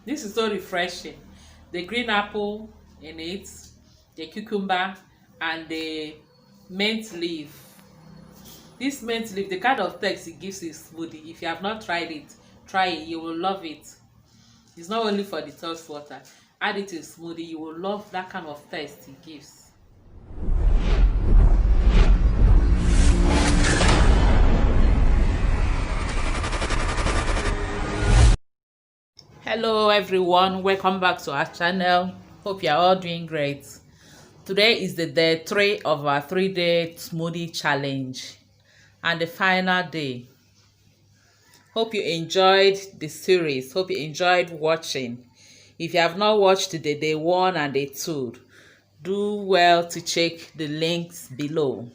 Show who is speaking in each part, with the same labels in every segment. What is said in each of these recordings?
Speaker 1: This is so refreshing. The green apple in it, the cucumber, and the mint leaf. This mint leaf, the kind of taste it gives in smoothie. If you have not tried it, try it. You will love it. It's not only for the thirst water. Add it in smoothie. You will love that kind of taste it gives. Hello everyone, welcome back to our channel. Hope you are all doing great. Today is the day 3 of our 3-day smoothie challenge and the final day. Hope you enjoyed the series. Hope you enjoyed watching. If you have not watched the day 1 and day 2, do well to check the links below.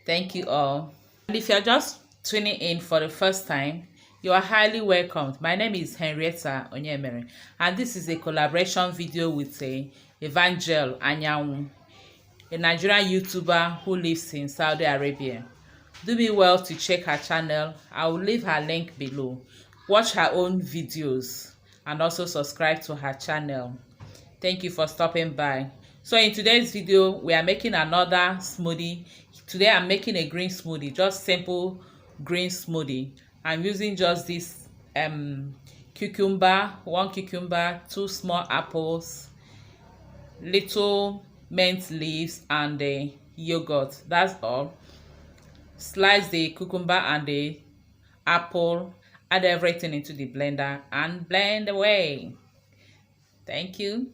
Speaker 1: Thank you all. And if you're just tuning in for the first time, you are highly welcomed. My name is Henrietta Onyemere, and this is a collaboration video with Evangel Anyanwu, a Nigerian YouTuber who lives in Saudi Arabia. Do me well to check her channel. I will leave her link below. Watch her own videos and also subscribe to her channel. Thank you for stopping by. So in today's video, we are making another smoothie. Today I'm making a green smoothie, just simple green smoothie. I'm using just this cucumber, 1 cucumber, 2 small apples, little mint leaves, and the yogurt. That's all. Slice the cucumber and the apple, add everything into the blender and blend away. Thank you.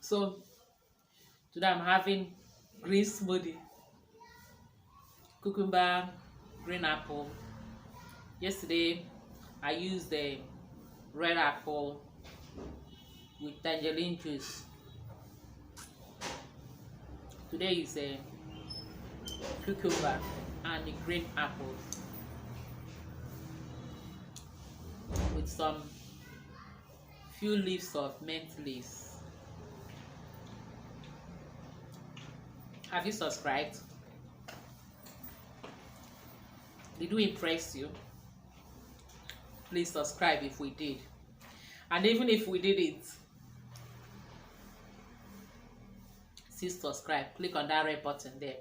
Speaker 1: So today I'm having green smoothie, cucumber, green apple. Yesterday I used the red apple with tangerine juice. Today is a cucumber and the green apple with some few leaves of mint leaves. Have you subscribed? Did we impress you? Please subscribe if we did. And even if we did it, still subscribe. Click on that red button there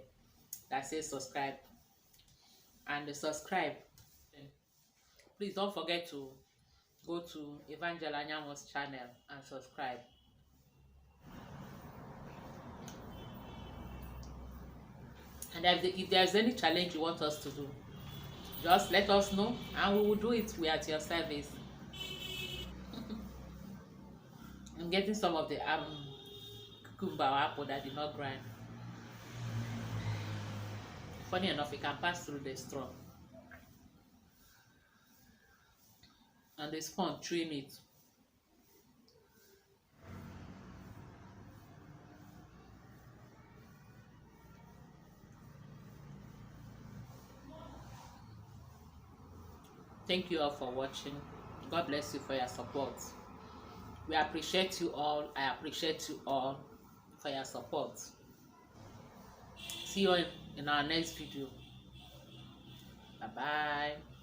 Speaker 1: that says subscribe. And subscribe. Please don't forget to go to Evangel Anyanwu's channel and subscribe. And if there's any challenge you want us to do, just let us know and we will do it. We are at your service. I'm getting some of the cucumber or apple that did not grind. Funny enough, it can pass through the straw. And the spoon trim it. Thank you all for watching. God bless you for your support. We appreciate you all. I appreciate you all for your support. See you in our next video. Bye bye.